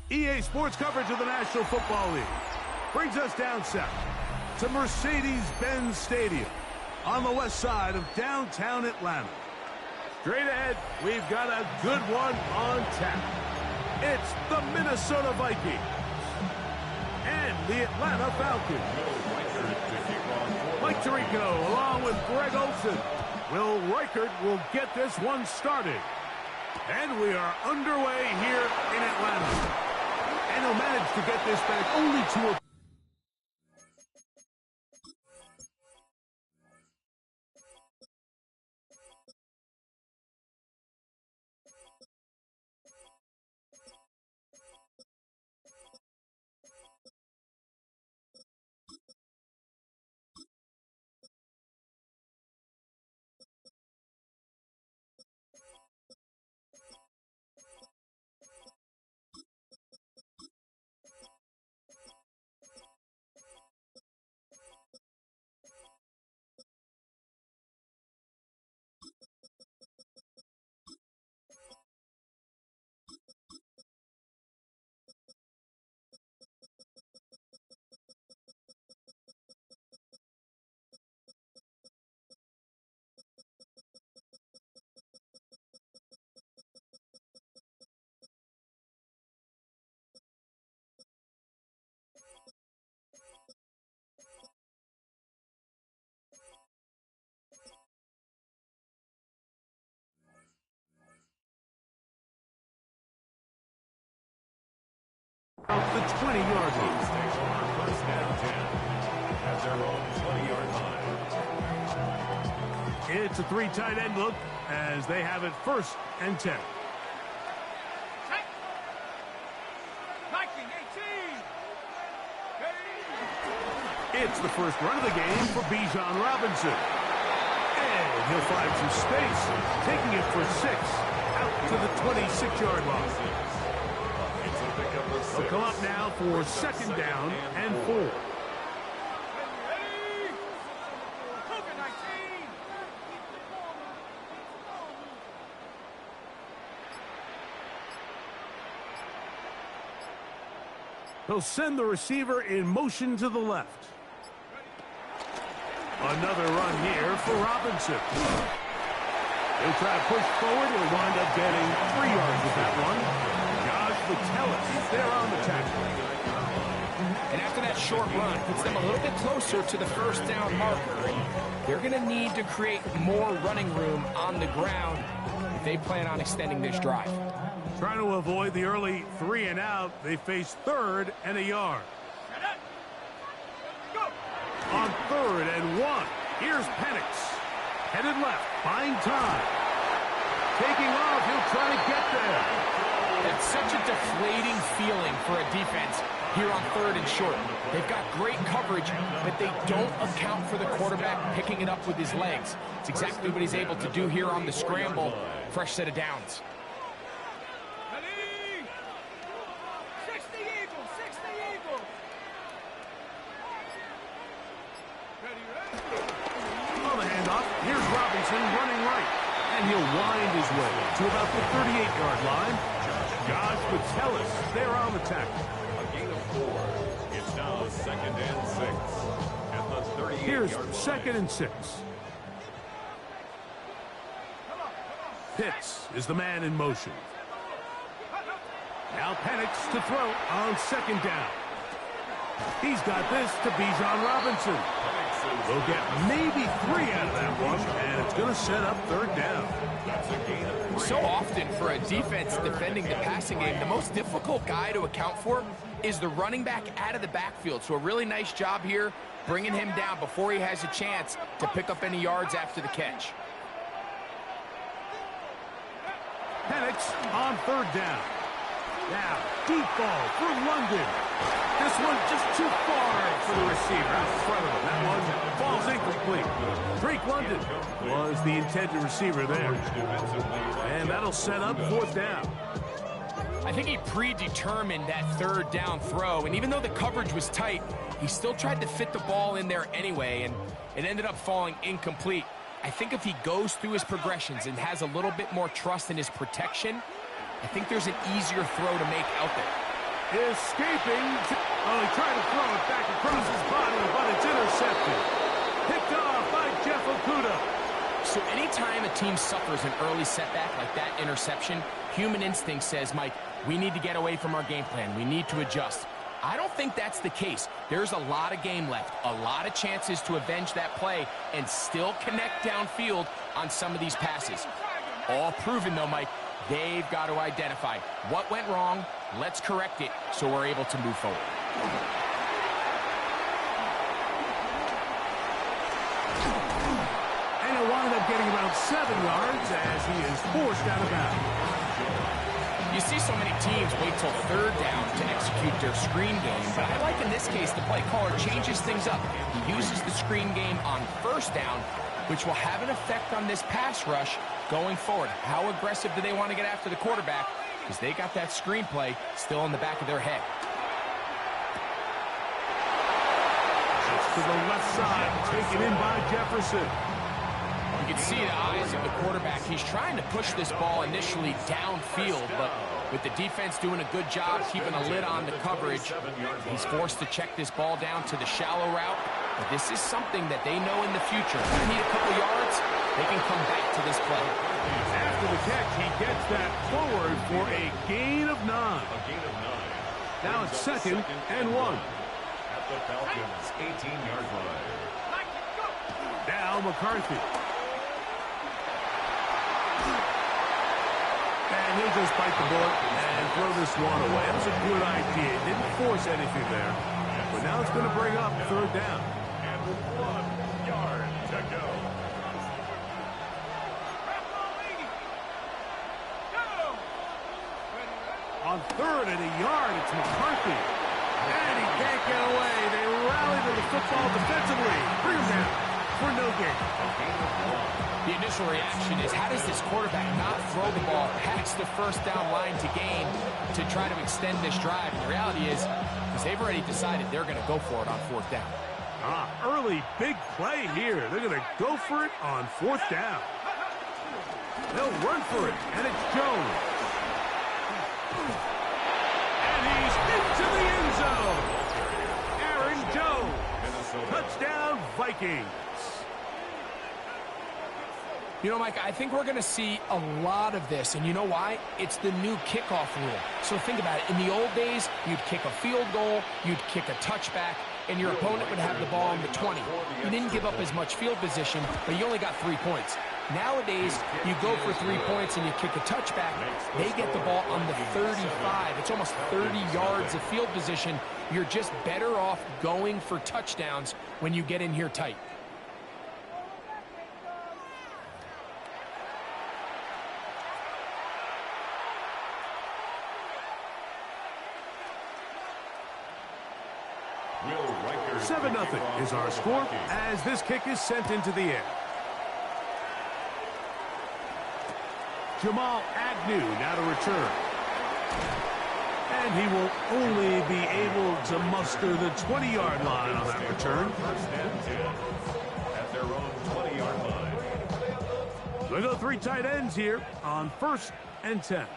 EA Sports coverage of the National Football League brings us down south to Mercedes-Benz Stadium on the west side of downtown Atlanta. Straight ahead, we've got a good one on tap. It's the Minnesota Vikings and the Atlanta Falcons. Mike Tirico along with Greg Olsen. Will Reichert will get this one started. And we are underway here in Atlanta. And he'll manage to get this back only to a... Out the 20-yard line. First down 10 at their own 20-yard line. It's a three tight end look as they have it first and 10. It's the first run of the game for Bijan Robinson. And he'll find some space, taking it for 6 out to the 26-yard line. They'll come up now for second down and 4. He'll send the receiver in motion to the left. Another run here for Robinson. He'll try to push forward. He'll wind up getting 3 yards with that one. He's there on the tackle. And after that short run, puts them a little bit closer to the first down marker. They're going to need to create more running room on the ground if they plan on extending this drive. Trying to avoid the early 3 and out, they face 3rd and a yard. On 3rd and 1, here's Penix. Headed left, buying time. Taking off, he'll try to get there. That's such a deflating feeling for a defense here on 3rd and short. They've got great coverage, but they don't account for the quarterback picking it up with his legs. It's exactly what he's able to do here on the scramble. Fresh set of downs. On the handoff, here's Robinson running right. And he'll wind his way to about the 38-yard line. Josh Metellus there on the tackle. A gain of 4. It's now 2nd and 6 at the 38-yard line. Here's 2nd and 6. Pitts is the man in motion. Now Penix to throw on 2nd down. He's got this to Bijan Robinson. They'll get maybe 3 out of that one, and it's going to set up 3rd down. So often for a defense defending the passing game, the most difficult guy to account for is the running back out of the backfield. So a really nice job here bringing him down before he has a chance to pick up any yards after the catch. Penix on 3rd down. Now, deep ball for London. This one just too far for the receiver out in front of him. That one falls incomplete. Drake London was the intended receiver there. And that'll set up 4th down. I think he predetermined that 3rd down throw, and even though the coverage was tight, he still tried to fit the ball in there anyway, and it ended up falling incomplete. I think if he goes through his progressions and has a little bit more trust in his protection, I think there's an easier throw to make out there. Escaping. Oh, he tried to throw it back across his body, but it's intercepted. Picked off by Jeff Okudah. So anytime a team suffers an early setback like that interception, human instinct says, Mike, we need to get away from our game plan. We need to adjust. I don't think that's the case. There's a lot of game left, a lot of chances to avenge that play and still connect downfield on some of these passes. All proven, though, Mike, they've got to identify what went wrong, let's correct it so we're able to move forward. And he'll wind up getting around 7 yards as he is forced out of bounds. You see so many teams wait till third down to execute their screen game, but I like in this case the play caller changes things up. He uses the screen game on first down, which will have an effect on this pass rush going forward. How aggressive do they want to get after the quarterback? Because they got that screenplay still in the back of their head. To the left side, taken in by Jefferson. You can see the eyes of the quarterback. He's trying to push this ball initially downfield, but with the defense doing a good job keeping a lid on the coverage, he's forced to check this ball down to the shallow route. But this is something that they know in the future. If they need a couple yards, they can come back to this play. After the catch, he gets that forward for a gain of 9. Now it's 2nd and 1. At the Falcons' 18-yard line. Now McCarthy. And he'll just bite the bullet and throw this one away. That was a good idea. Didn't force anything there. But now it's going to bring up 3rd down. And 1 yard to go. On 3rd and a yard, it's McCarthy. And he can't get away. They rally to the football defensively. Bring him down for no gain. The initial reaction is, how does this quarterback not throw the ball past the first down line to gain to try to extend this drive? And the reality is they've already decided they're going to go for it on 4th down. Early big play here. They're going to go for it on 4th down. They'll run for it, and it's Jones. And he's into the end zone. Aaron Jones. Touchdown, Vikings. You know, Mike, I think we're going to see a lot of this, and you know why? It's the new kickoff rule. So think about it. In the old days, you'd kick a field goal, you'd kick a touchback, and your opponent would have the ball on the 20. You didn't give up as much field position, but you only got 3 points. Nowadays, you go for 3 points and you kick a touchback, they get the ball on the 35. It's almost 30 yards of field position. You're just better off going for touchdowns when you get in here tight. Will Riker 7-0 is our score as this kick is sent into the air. Jamal Agnew now to return. And he will only be able to muster the 20-yard line on that return. 1st and 10 at their own 20-yard line. We'll go 3 tight ends here on 1st and 10.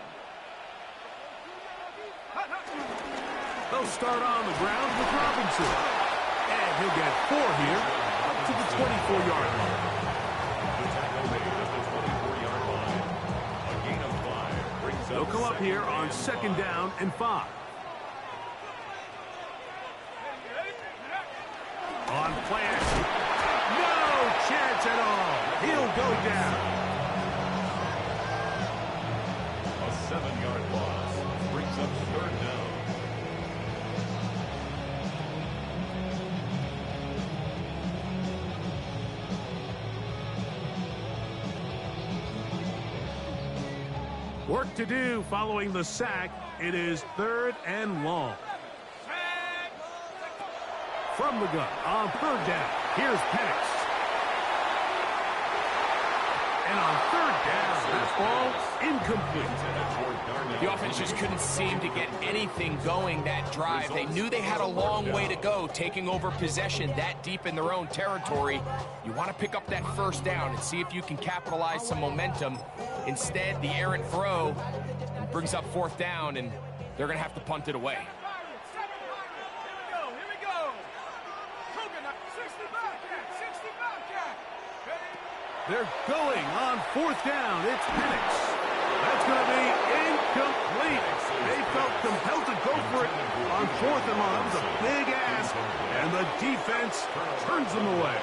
They'll start on the ground with Robinson. And he'll get 4 here up to the 24-yard line. The tackle made at the 24-yard line. A gain of 5 brings They'll come up here on 2nd down and 5. On play action. No chance at all. He'll go down. A 7-yard loss brings up 3rd down. Work to do following the sack. It is 3rd and long. From the gun on 3rd down. Here's Penix. And on 3rd down, that ball incomplete. The offense just couldn't seem to get anything going that drive. They knew they had a long way to go, taking over possession that deep in their own territory. You want to pick up that 1st down and see if you can capitalize some momentum. Instead, the errant throw brings up 4th down, and they're going to have to punt it away. They're going on 4th down. It's Penix. That's going to be incomplete. They felt compelled to go for it on 4th and 1. That was a big ask, and the defense turns them away.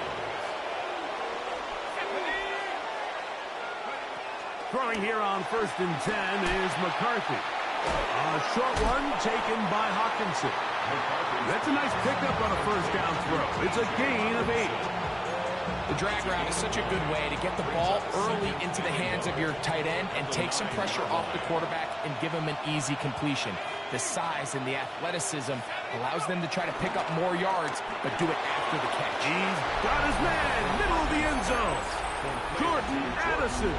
Throwing here on 1st and 10 is McCarthy. A short one taken by Hawkinson. That's a nice pickup on a 1st down throw. It's a gain of 8. The drag route is such a good way to get the ball early into the hands of your tight end and take some pressure off the quarterback and give him an easy completion. The size and the athleticism allows them to try to pick up more yards, but do it after the catch. He's got his man, middle of the end zone. Jordan Addison,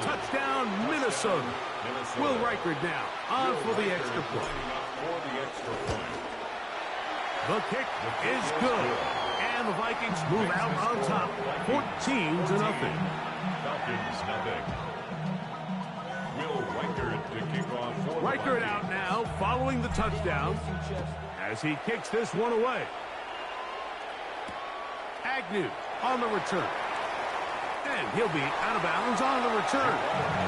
touchdown Minnesota. Will Reichard now on for the extra point. The kick is good. And the Vikings move out on top, 14-0. Falcons nothing. Will Reichard to kick off. Reichard out now following the touchdown as he kicks this one away. Agnew on the return. And he'll be out of bounds on the return.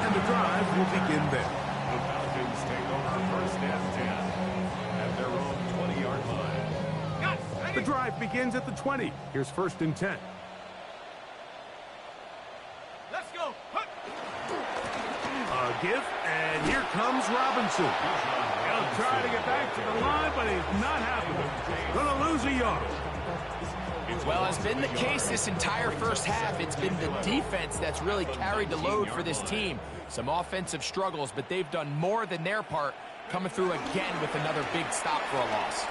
And the drive will begin there. The Falcons take over 1st and 10 at their own 20-yard line. The drive begins at the 20. Here's 1st and 10. Let's go. A give, and here comes Robinson. He'll try to get back to the line, but he's not happening. Gonna lose a yard. Well, as been the case this entire first half, it's been the defense that's really carried the load for this team. Some offensive struggles, but they've done more than their part, coming through again with another big stop for a loss.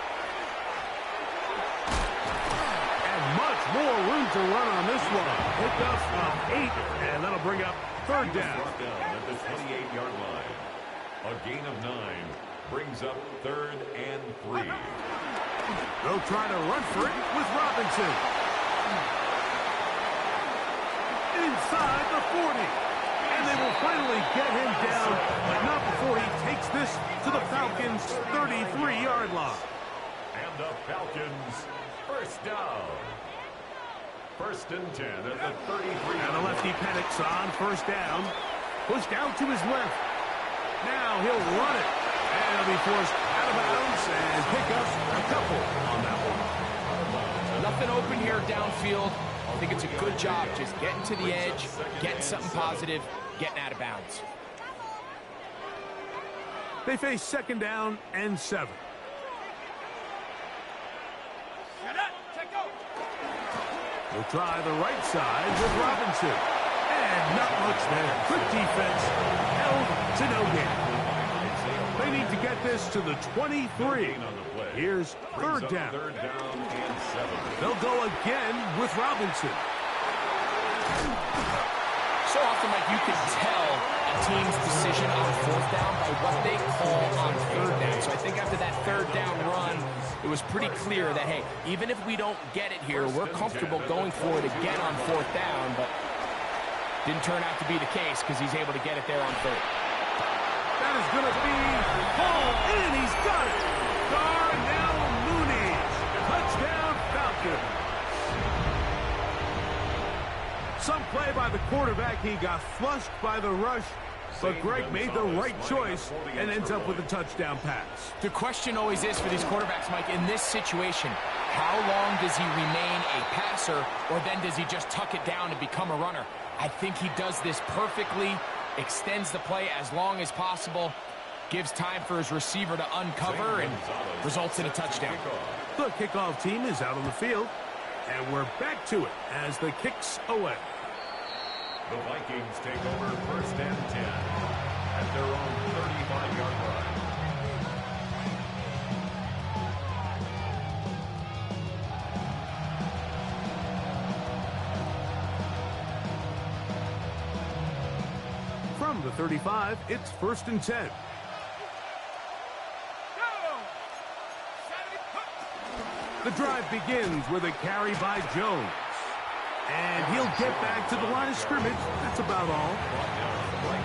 Much more room to run on this one. Pickup of 8, and that'll bring up 3rd down. Brought down at the 28-yard line. A gain of 9 brings up 3rd and 3. They'll try to run for it with Robinson. Inside the 40. And they will finally get him down, but not before he takes this to the Falcons' 33-yard line. And the Falcons 1st down. 1st and 10 at the 33. And the lefty Penix on 1st down. Pushed out to his left. Now he'll run it. And he'll be forced out of bounds and pick up a couple on that one. Nothing open here downfield. I think it's a good job just getting to the edge, getting something positive, getting out of bounds. They face 2nd down and 7. We'll try the right side with Robinson. And not much there. Good defense. Held to no gain. They need to get this to the 23. Here's 3rd down. 3rd down and 7. They'll go again with Robinson. So often, Mike, you can tell a team's decision on 4th down by what they call on 3rd down. So I think after that 3rd down run, it was pretty clear that, hey, even if we don't get it here, we're comfortable going for it again on 4th down, but didn't turn out to be the case because he's able to get it there on 3rd. That is going to be hauled in. He's got it. Darnell Mooney. Touchdown Falcons. Some play by the quarterback. He got flushed by the rush, but Greg made the right choice and ends up with a touchdown pass. The question always is for these quarterbacks, Mike, in this situation, how long does he remain a passer, or then does he just tuck it down and become a runner? I think he does this perfectly, extends the play as long as possible, gives time for his receiver to uncover, and results in a touchdown. The kickoff team is out on the field, and we're back to it as the kick's away. The Vikings take over 1st and 10 at their own 35-yard line. From the 35, it's 1st and 10. The drive begins with a carry by Jones. And he'll get back to the line of scrimmage. That's about all.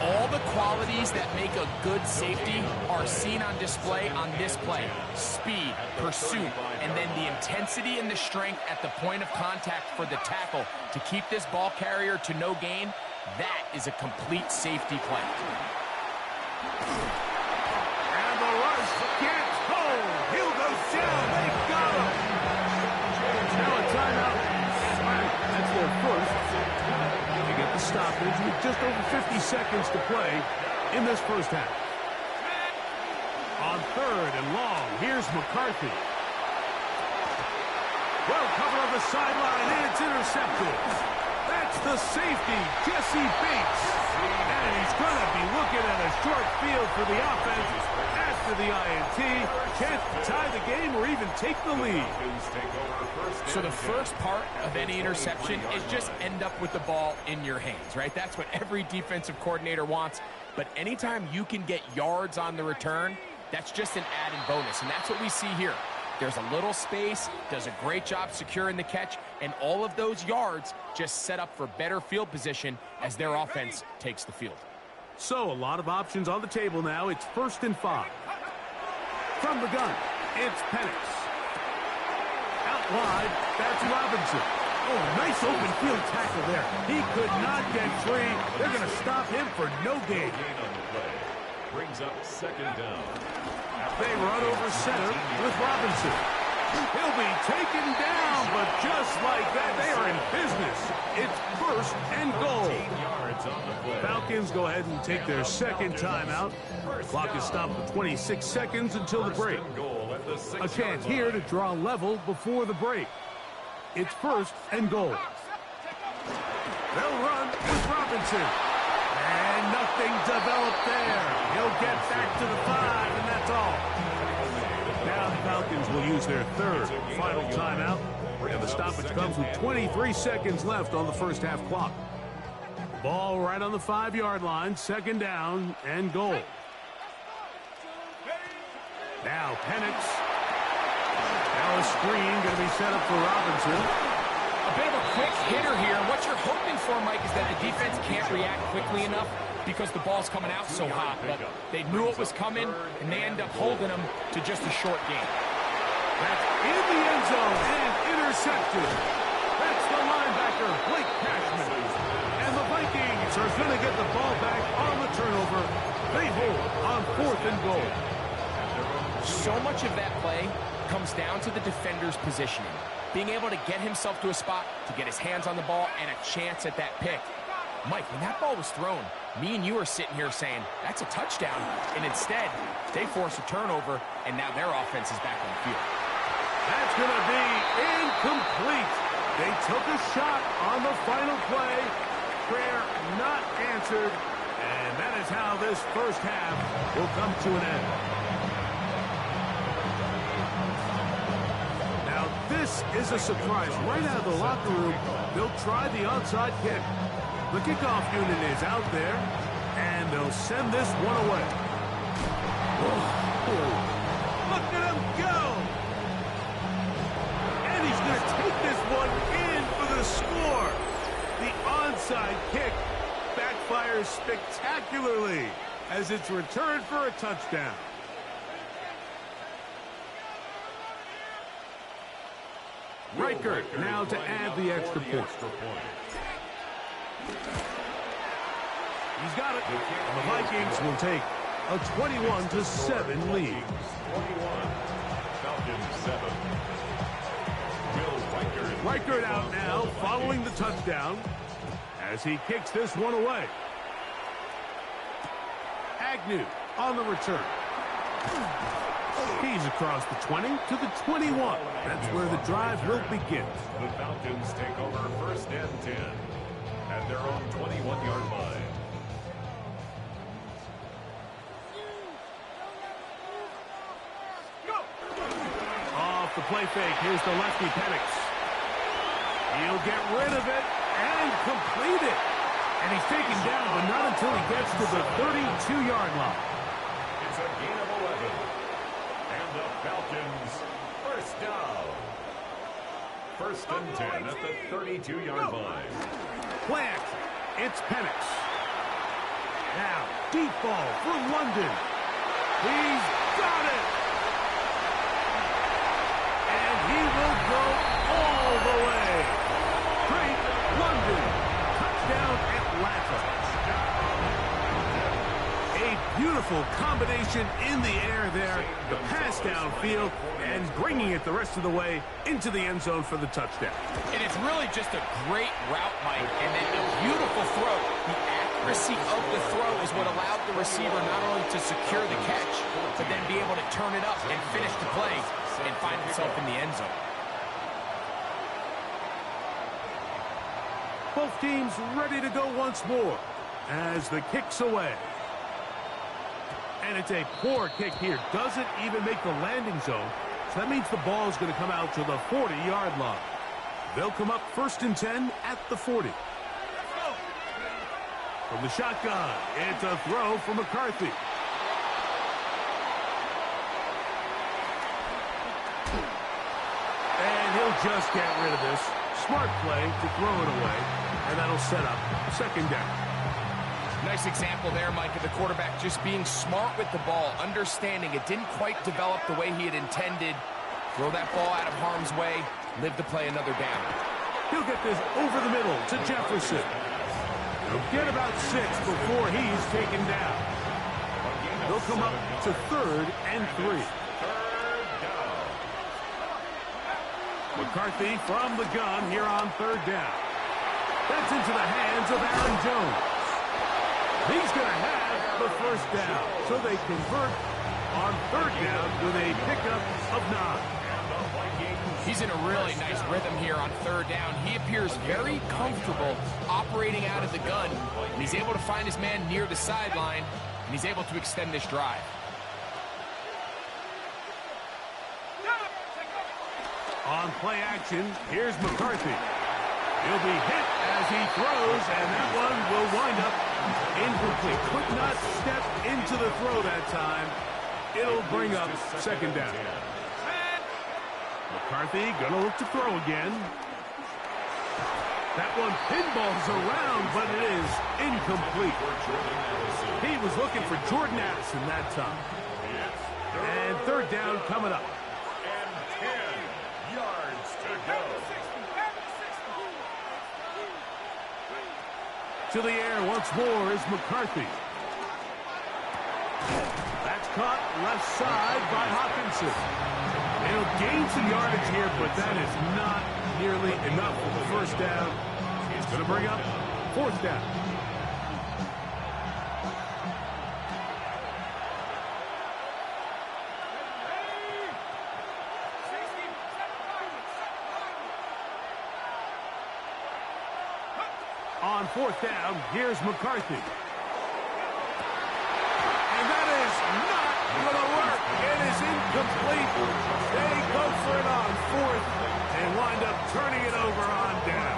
All the qualities that make a good safety are seen on display on this play. Speed, pursuit, and then the intensity and the strength at the point of contact for the tackle to keep this ball carrier to no gain. That is a complete safety play. And the rush gets home. He'll go down. They got him. Now a timeout. That's their first. They get the stoppage with just over 50 seconds to play in this first half. On third and long, here's McCarthy. Well covered on the sideline, and it's intercepted. That's the safety, Jesse Bates. And he's going to be looking at a short field for the offense after the INT. Chance to tie the game or even take the lead. So the first part of any interception is just end up with the ball in your hands, right? That's what every defensive coordinator wants. But anytime you can get yards on the return, that's just an added bonus. And that's what we see here. There's a little space, does a great job securing the catch, and all of those yards just set up for better field position as their offense takes the field. So a lot of options on the table now. It's 1st and 5. From the gun, it's Penix. Out wide, that's Robinson. Oh, nice open field tackle there. He could not get free. They're going to stop him for no gain. Brings up 2nd down. They run over center with Robinson. He'll be taken down, but just like that, they are in business. It's 1st and goal. Falcons go ahead and take their second timeout. Clock is stopped for 26 seconds until the break. A chance here to draw level before the break. It's 1st and goal. They'll run with Robinson. And nothing developed there. He'll get back to the 5, and that's all. Now the Falcons will use their third final timeout. And the stoppage comes with 23 seconds left on the first half clock. Ball right on the 5-yard line. 2nd down and goal. Now Penix. Now a screen going to be set up for Robinson. A bit of a quick hitter here. What you're hoping for, Mike, is that the defense can't react quickly enough because the ball's coming out so hot. But they knew it was coming, and they end up holding them to just a short game. That's in the end zone and intercepted. That's the linebacker, Blake Cashman. And the Vikings are going to get the ball back on the turnover. They hold on 4th and goal. So much of that play comes down to the defender's positioning. Being able to get himself to a spot, to get his hands on the ball, and a chance at that pick. Mike, when that ball was thrown, me and you are sitting here saying, that's a touchdown. And instead, they force a turnover, and now their offense is back on the field. That's going to be incomplete. They took a shot on the final play. Prayer not answered. And that is how this first half will come to an end. This is a surprise. Right out of the locker room, they'll try the onside kick. The kickoff unit is out there, and they'll send this one away. Whoa. Look at him go! And he's going to take this one in for the score. The onside kick backfires spectacularly as it's returned for a touchdown. Reichert now to add the extra point. He's got it. And the Vikings will take a 21-7 lead. 21. Falcons 7. Will Reichert out now following the touchdown as he kicks this one away. Agnew on the return. He's across the 20 to the 21. That's where the drive will begin. The Falcons take over 1st and 10 at their own 21-yard line. Off the play fake, here's the lefty Penix. He'll get rid of it and complete it. And he's taken down, but not until he gets to the 32-yard line. It's a gain of 11. And the Falcons first down. First and 10 at the 32-yard line. Play action. It's Penix. Now, deep ball for London. He's got it. And he will go all the way. Great London. Touchdown Atlanta. A beautiful combination in the air there. The pass downfield and bringing it the rest of the way into the end zone for the touchdown. And it's really just a great route, Mike, and then a beautiful throw. The accuracy of the throw is what allowed the receiver not only to secure the catch, but then be able to turn it up and finish the play and find himself in the end zone. Both teams ready to go once more as the kick's away. And it's a poor kick here. Doesn't even make the landing zone. So that means the ball is going to come out to the 40-yard line. They'll come up first and 10 at the 40. From the shotgun, it's a throw for McCarthy. And he'll just get rid of this. Smart play to throw it away. And that'll set up second down. Nice example there, Mike, of the quarterback just being smart with the ball, understanding it didn't quite develop the way he had intended. Throw that ball out of harm's way, live to play another down. He'll get this over the middle to Jefferson. He'll get about 6 before he's taken down. They'll come up to third and 3. McCarthy from the gun here on third down. That's into the hands of Aaron Jones. He's going to have the first down, so they convert on third down with a pickup of 9. He's in a really nice rhythm here on third down. He appears very comfortable operating out of the gun, and he's able to find his man near the sideline, and he's able to extend this drive. On play action, here's McCarthy. He'll be hit as he throws, and that one will wind up incomplete. Could not step into the throw that time. It'll bring up second down. McCarthy gonna look to throw again. That one pinballs around, but it is incomplete. He was looking for Jordan Addison that time. And third down coming up. And 10 yards to go. To the air once more is McCarthy. That's caught left side by Hawkinson. He'll gain some yardage here, but that is not nearly enough for the first down. He's going to bring up fourth down. On fourth down, here's McCarthy. And that is not going to work. It is incomplete. They go for it on fourth and wind up turning it over on down.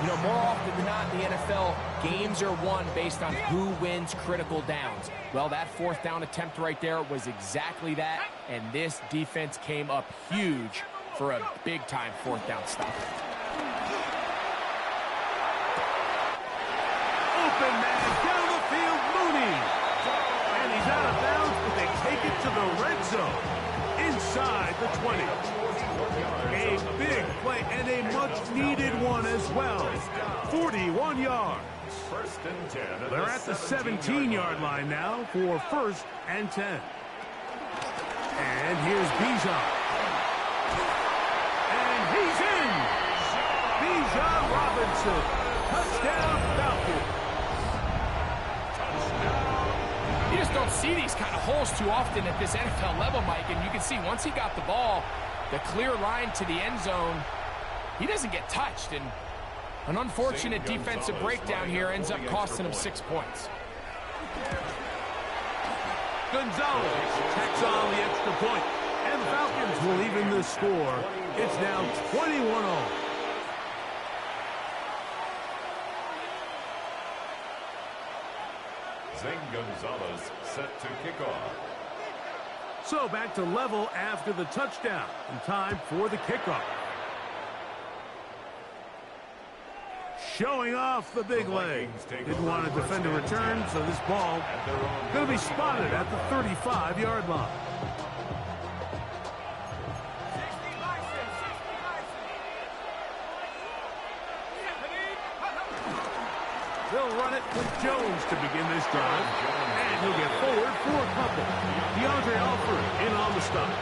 You know, more often than not in the NFL, games are won based on who wins critical downs. Well, that fourth down attempt right there was exactly that, and this defense came up huge for a big-time fourth down stop. Open man down the field, Mooney. And he's out of bounds, but they take it to the red zone. Inside the 20. A big play and a much-needed one as well. 41 yards. First and 10. They're at the 17-yard line now for first and 10. And here's Bijan. And he's in. Bijan Robinson. Touchdown Falcons. You just don't see these kind of holes too often at this NFL level, Mike, and you can see once he got the ball, the clear line to the end zone, he doesn't get touched, and an unfortunate defensive breakdown here ends up costing him 6 points. Gonzalez checks on the extra point, and the Falcons will even the score. It's now 21-all. Zane Gonzalez set to kick off. So back to level after the touchdown. And time for the kickoff. Showing off the big leg. Didn't want to defend a return, so this ball going to be spotted at the 35-yard line. They'll run it with Jones to begin this drive. And he'll get forward for a couple. DeAndre Alford in on the stop.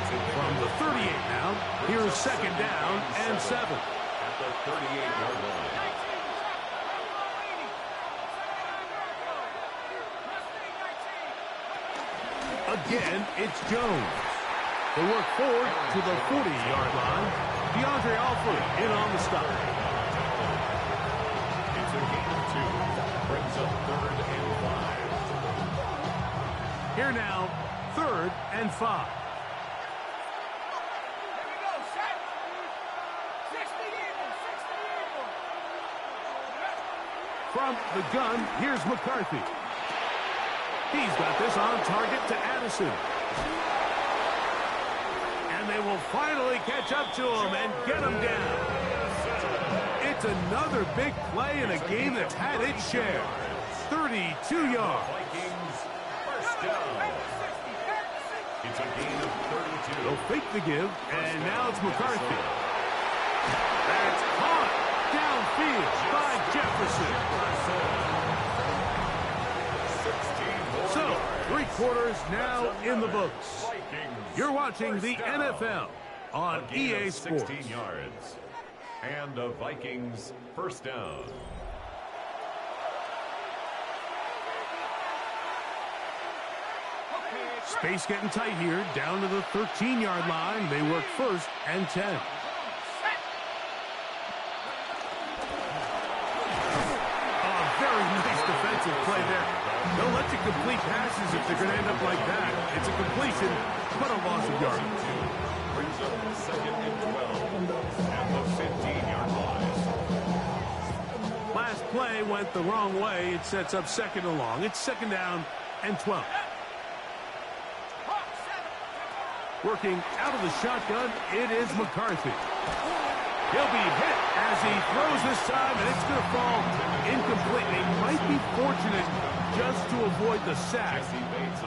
From the 38 now, here's second down and 7. At the 38-yard line. Again, it's Jones. They work forward to the 40-yard line. DeAndre Alford in on the stop. It's a gain of 2. Brings up 3rd and 5. Here now, 3rd and 5. From the gun, here's McCarthy. He's got this on target to Addison. And they will finally catch up to him and get him down. It's another big play in a game that's had its share. 32 yards. Vikings first down. It's a gain of 32. They'll fake the give, and now it's McCarthy. That's caught downfield by Jefferson. So, 3 quarters now in the books. You're watching the NFL on EA Sports. 16 yards. And the Vikings first down. Space getting tight here, down to the 13-yard line. They work 1st and 10. Defensive play there. They'll let you complete passes if they're going to end up like that. It's a completion, but a loss of yardage. Brings up 2nd and 12 at the 15-yard line. Last play went the wrong way. It sets up 2nd and long. It's 2nd down and 12. Working out of the shotgun, it is McCarthy. He'll be hit as he throws this time, and it's going to fall incomplete. They might be fortunate just to avoid the sack,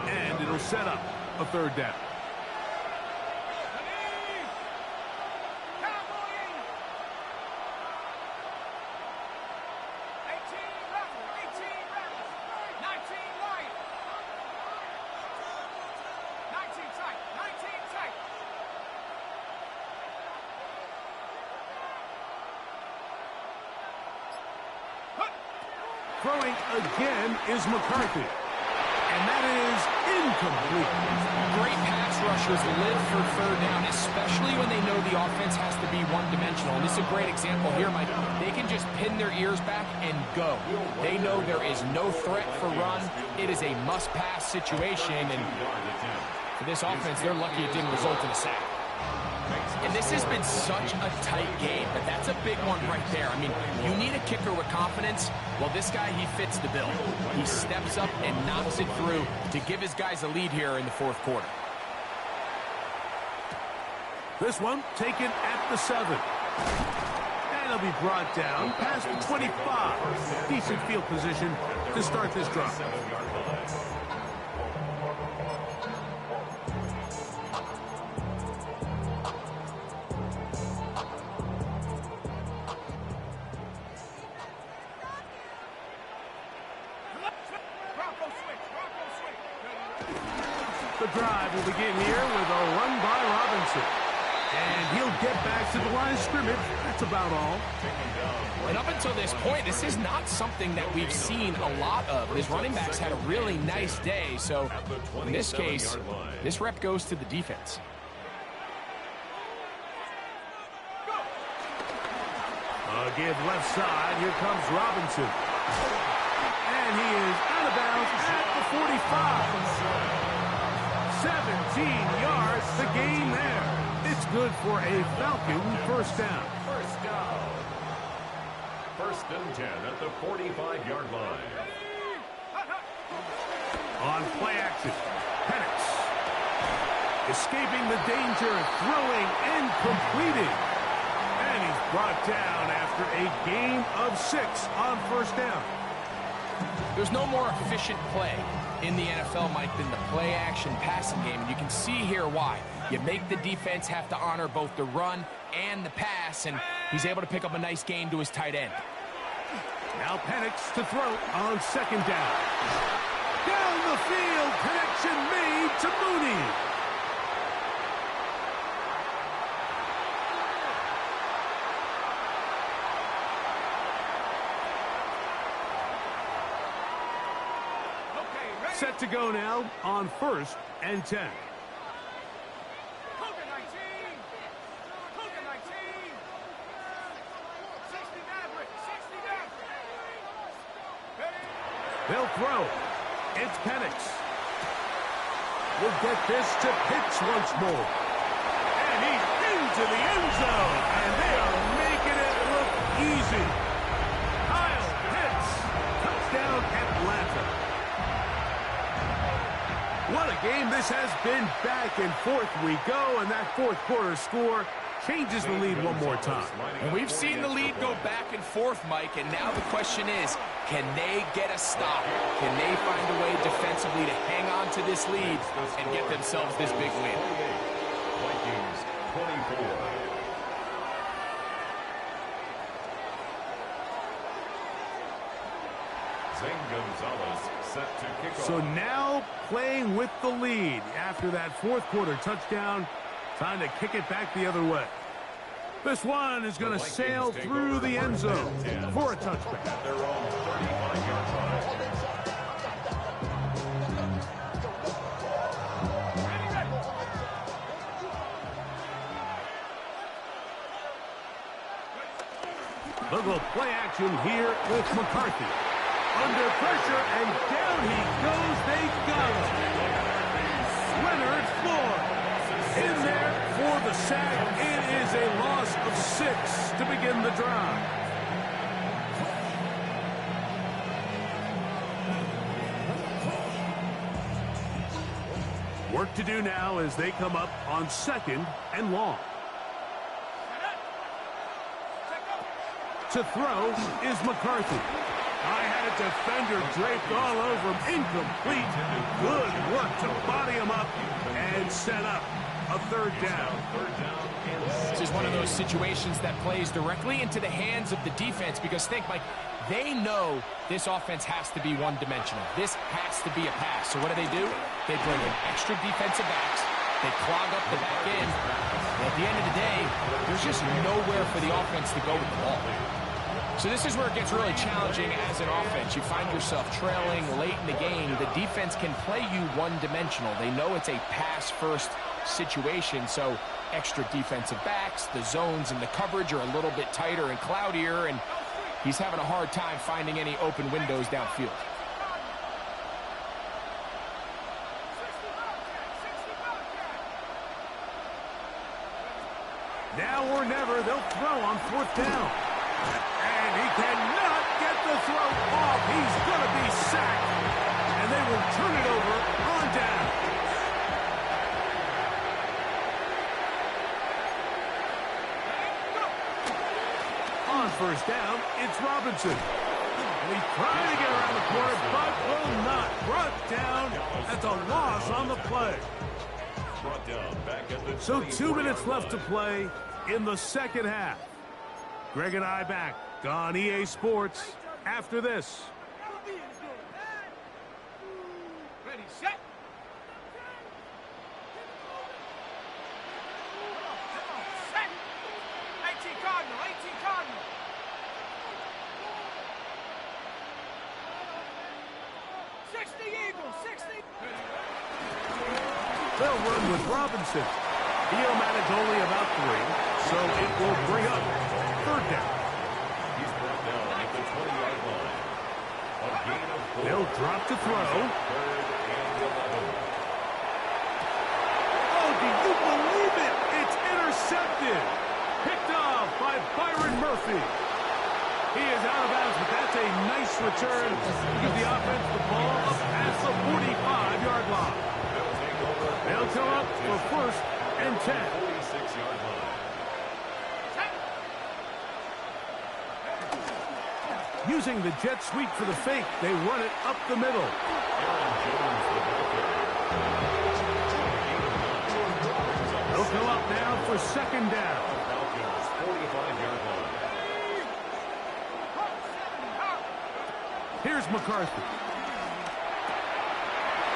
and it'll set up a 3rd down. Throwing again is McCarthy. And that is incomplete. Great pass rushers live for 3rd down, especially when they know the offense has to be one-dimensional. And this is a great example here, Mike. They can just pin their ears back and go. They know there is no threat for run. It is a must-pass situation. And for this offense, they're lucky it didn't result in a sack. And this has been such a tight game, but that's a big one right there. I mean, you need a kicker with confidence. Well, this guy, he fits the bill. He steps up and knocks it through to give his guys a lead here in the 4th quarter. This one taken at the 7. And he'll be brought down past the 25. Decent field position to start this drive. The drive will begin here with a run by Robinson. And he'll get back to the line of scrimmage. That's about all. And up until this point, this is not something that we've seen a lot of. His running backs had a really nice day. So in this case, this rep goes to the defense. Give left side. Here comes Robinson. And he is out of bounds at the 45. 17 yards, the gain there. It's good for a Falcon first down. First down. 1st and 10 at the 45-yard line. On play action, Penix Escaping the danger, throwing and completing. And he's brought down after a gain of 6 on first down. There's no more efficient play in the NFL, Mike, than the play-action passing game. And you can see here why. You make the defense have to honor both the run and the pass, and he's able to pick up a nice gain to his tight end. Now Penix to throw on second down. Down the field, connection made to Mooney. Set to go now on 1st and 10. They'll throw. It's Penix. We'll get this to Pitts once more. And he's into the end zone. And they are making it look easy. Kyle Pitts. Touchdown Atlanta. What a game this has been. Back and forth we go. And that fourth quarter score changes the lead one more time. And we've seen the lead go back and forth, Mike, and now the question is, can they get a stop? Can they find a way defensively to hang on to this lead and get themselves this big win? Vikings 24. Zane Gonzalez set to kick off. So now playing with the lead after that fourth quarter touchdown. Time to kick it back the other way. This one is going to sail through the end zone for a touchback. At their own 35-yard line. Look at play action here with McCarthy. Under pressure, and down he goes. They got him. Leonard Floyd in there for the sack. It is a loss of 6 to begin the drive. Work to do now as they come up on 2nd and long. To throw is McCarthy. I had a defender draped all over him. Incomplete. Good work to body him up and set up a 3rd down. This is one of those situations that plays directly into the hands of the defense because think, Mike, they know this offense has to be one-dimensional. This has to be a pass. So what do? They bring in extra defensive backs. They clog up the back end. And at the end of the day, there's just nowhere for the offense to go with the ball. So this is where it gets really challenging as an offense. You find yourself trailing late in the game. The defense can play you one-dimensional. They know it's a pass-first situation, so extra defensive backs, the zones and the coverage are a little bit tighter and cloudier, and he's having a hard time finding any open windows downfield. Now or never, they'll throw on 4th down. And he cannot get the throw off. He's going to be sacked. And they will turn it over on down. On 1st down, it's Robinson. And he's trying to get around the corner, but will not. Brought down. That's a loss on the play. So 2 minutes left to play in the 2nd half. Greg and I back on EA Sports after this. Ready, set. Set. 18 Cardinal, 18 Cardinal. Eagles, 60. They'll run with Robinson. He'll manage only about 3, so it will bring up 3rd down. He's brought down at the 20-yard line. A gain of 4. They'll drop to throw. 3rd and 11. Oh, do you believe it? It's intercepted. Picked off by Byron Murphy. He is out of bounds, but that's a nice return to give the offense the ball up past the 45-yard line. They'll come up for first and 10. 46-yard line. Using the jet sweep for the fake, they run it up the middle. They'll come up now for second down. Falcons 45-yard line. Here's McCarthy.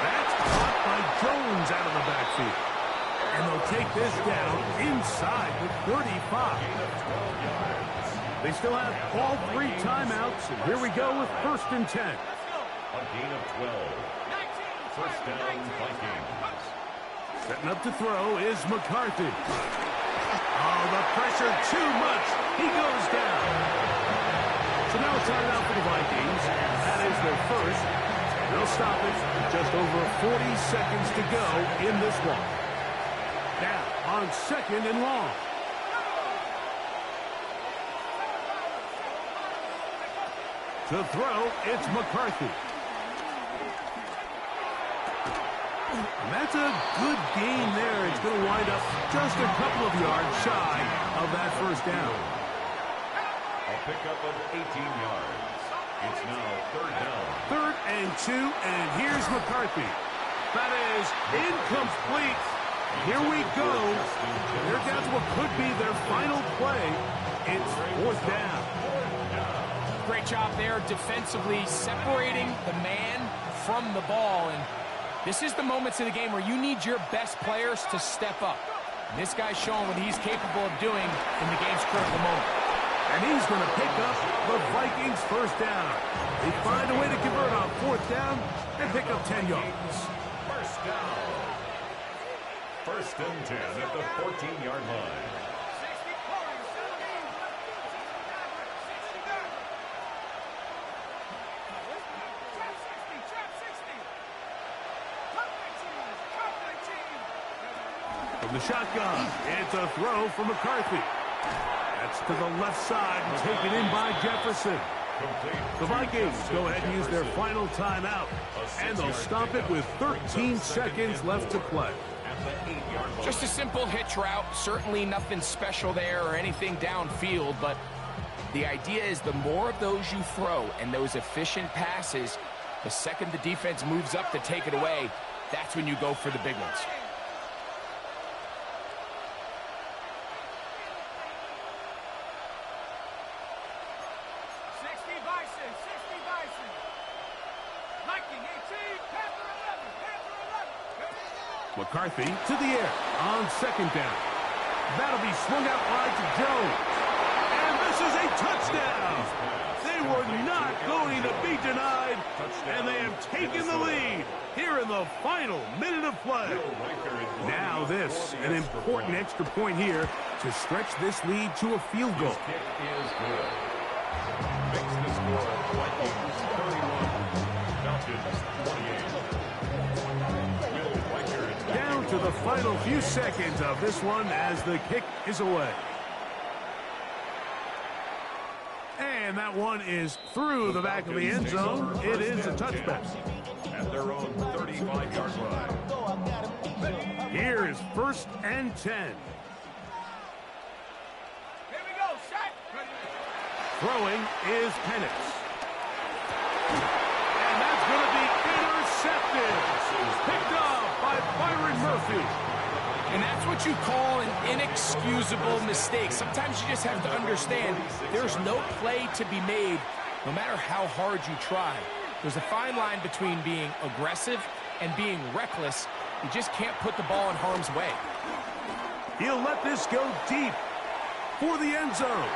That's caught by Jones out of the backfield. And they'll take this down inside the 35. They still have all 3 timeouts, and here we go with first and 10. A gain of 12. First down, Vikings. Setting up to throw is McCarthy. Oh, the pressure too much. He goes down. So now it's time out for the Vikings. That is their first. They'll stop it. Just over 40 seconds to go in this one. Now on second and long. To throw, it's McCarthy. And that's a good gain there. It's going to wind up just a couple of yards shy of that first down. A pickup of 18 yards. It's now third down. Third and 2, and here's McCarthy. That is incomplete. Here we go. They're down to what could be their final play. It's fourth down. Great job there defensively, separating the man from the ball. And this is the moments of the game where you need your best players to step up. And this guy's showing what he's capable of doing in the game's critical moment. And he's going to pick up the Vikings' first down. They find a way to convert on fourth down and pick up 10 yards. First down. First and 10 at the 14-yard line. From the shotgun, it's a throw for McCarthy. That's to the left side and taken in by Jefferson. The Vikings go ahead and use their final timeout, and they'll stop it with 13 seconds left to play. Just a simple hitch route. Certainly nothing special there or anything downfield, but the idea is the more of those you throw and those efficient passes, the second the defense moves up to take it away, that's when you go for the big ones. McCarthy to the air on second down. That'll be swung out wide to Jones. And this is a touchdown. They were not going to be denied, and they have taken the lead here in the final minute of play. Now this, an important extra point here to stretch this lead to a field goal. Kick is good. Makes the score Vikings 31, Falcons 28. Down to the final few seconds of this one as the kick is away. And that one is through the back of the end zone. It is a touchback. At their own 35-yard line. Here is first and 10. Here we go, set. Throwing is Penix. And that's going to be intercepted. Picked up by Byron Murphy. And that's what you call an inexcusable mistake. Sometimes you just have to understand there's no play to be made, no matter how hard you try. There's a fine line between being aggressive and being reckless. You just can't put the ball in harm's way. He'll let this go deep for the end zone.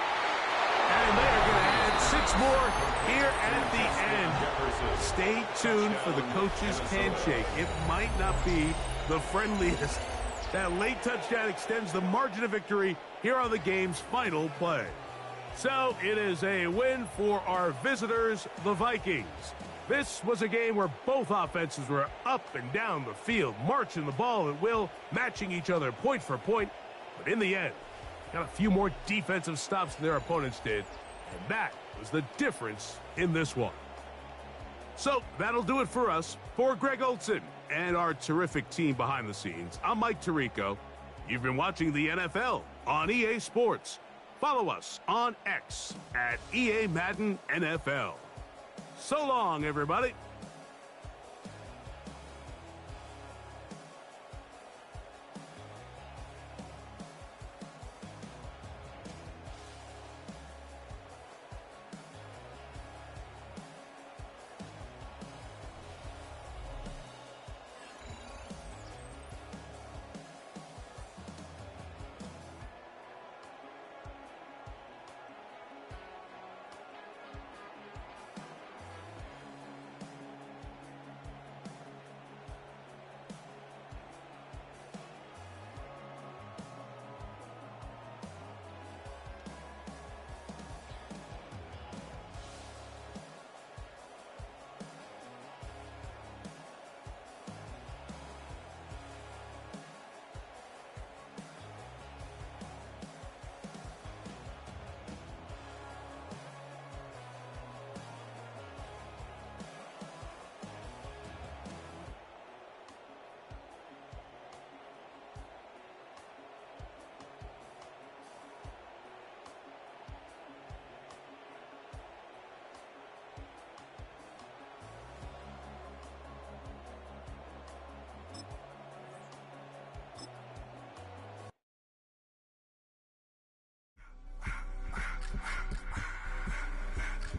And they're going to add 6 more here at the end. Stay tuned for the coach's handshake. It might not be the friendliest. That late touchdown extends the margin of victory here on the game's final play. So it is a win for our visitors, the Vikings. This was a game where both offenses were up and down the field, marching the ball at will, matching each other point for point. But in the end, got a few more defensive stops than their opponents did, and that was the difference in this one. So that'll do it for us. For Greg Olson, and our terrific team behind the scenes, I'm Mike Tirico. You've been watching the NFL on EA Sports. Follow us on X at EA Madden NFL. So long, everybody.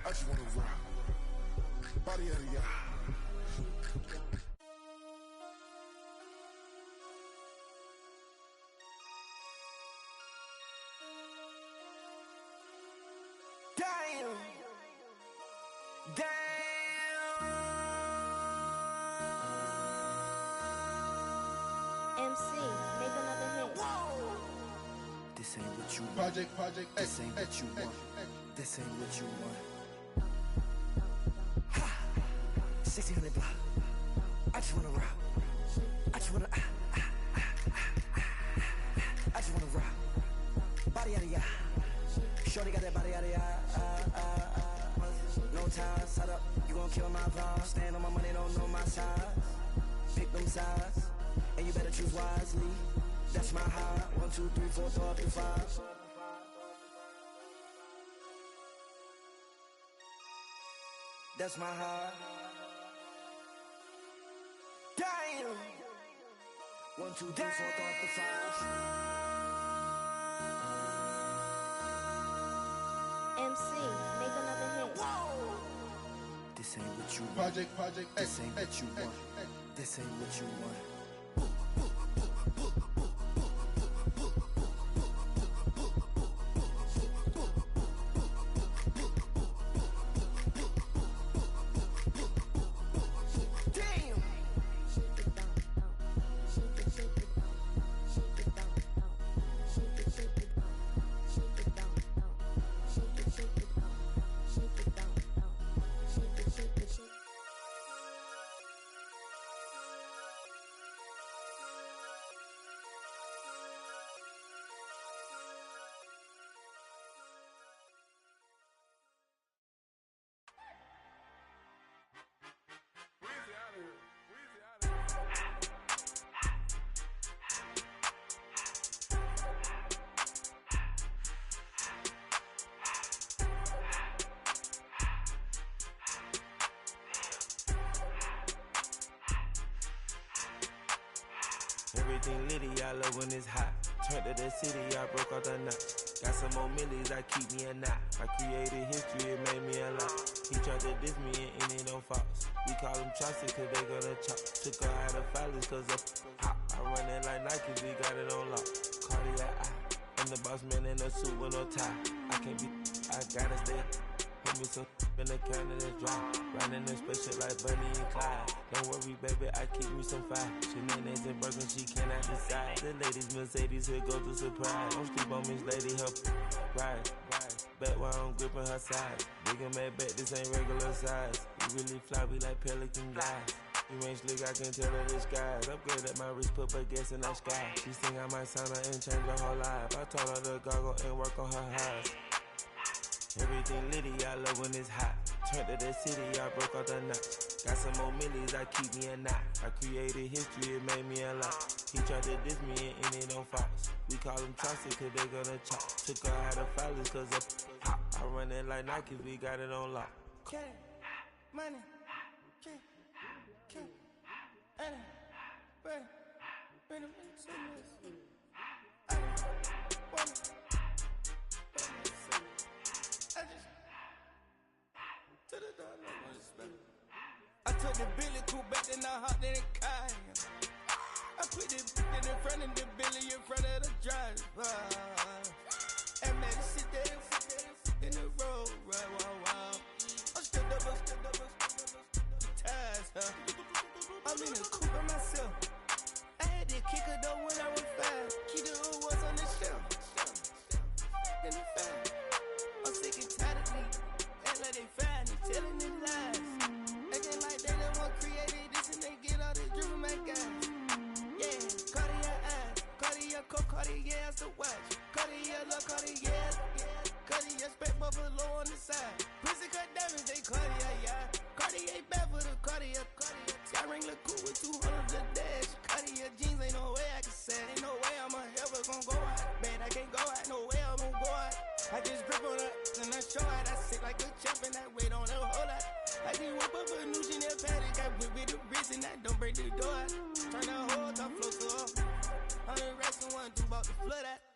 I just wanna rock. Body out of y'all. Damn. MC, make another hit. Whoa. This ain't what you want. Project This ain't what you want. This ain't what you want. Ha! 1600 block. I just wanna rock. I just wanna I just wanna rock. Body out of ya. Shorty got that body out of ya. No time, set up. You gon' kill my vibe. Stand on my money, don't know my size. Pick them sides, and you better choose wisely. That's my high. 1, 2, 3, 4, throw up your 5. That's my heart. Damn. 1, 2, 3, 4, throw up the 5. MC, make another hit. Whoa. This ain't what you want. Project This ain't what you want. This ain't what you want. Everything litty, I love when it's hot. Turned to the city, I broke out the knot. Got some more millies, that keep me a knot. I created history, it made me a lot. He tried to diss me and it don't fox. We call them chopsticks cause they gonna chop. Took her out of filers cause of hot. I run it like Nike, we got it on lock. Cardiac eye. I'm the boss man in a suit with no tie. I can't be, I gotta stay. Put me some in the can of this dry. Riding in spaceship like Bunny and Clyde. Don't worry, baby, I keep me some fire. Shenanigans and Birkin, she cannot decide. The ladies, Mercedes, here go to surprise. Don't sleep on Miss Lady, help ride. Bet while I'm gripping her side. Big and mad bet, this ain't regular size. We really fly, we like Pelican guys. You ain't slick, I can tell her the skies. Upgrade at my wrist, put baguettes in the sky. She think I might sign her and change her whole life. I told her to goggle and work on her eyes. Everything litty, I love when it's hot. Turned to the city, I broke out the notch. Got some more millies, I keep me a knot. I created history, it made me a lot. He tried to diss me and it on Fox. We call them Chaucer cause they gonna chop. Took her out of filers cause of pop. I run it like Nike, we got it on lock. Cash, money, cash, money, money, money, I took the Billy cool back and I hopped in the car. I put the in front of the Billy in front of the driver. And man, sit there in the road, right, wow. I'm still double, ties, huh? I'm in the coupe by myself. I had to kick her though when I was 5. Keep the old was on the shelf. In the fan. I'm sick and tired of me. Act like they find it, telling them lies. Acting like they the one created this and they get all this driven my guys. Yeah, Cartier eyes, Cartier coat, Cartier ass to watch. Cartier look, Cartier, Cartier spec buffalo on the side. Pussy cut diamonds, they Cartier, yeah. Cartier bad for the Cartier. Sky ring look cool with 200 a dash. Cartier jeans, ain't no way I can say. Ain't no way I'm ever gonna go out. Man, I can't go out, no way I'm gonna go out. I just grip on her and I show out. I sit like a champ and I wait on her whole lot. I just whip up a new Chanel paddock. I whip with the wrist and I don't break the door out. Turn the whole top floor to off. 100 racks and 1, 2 about the flood out.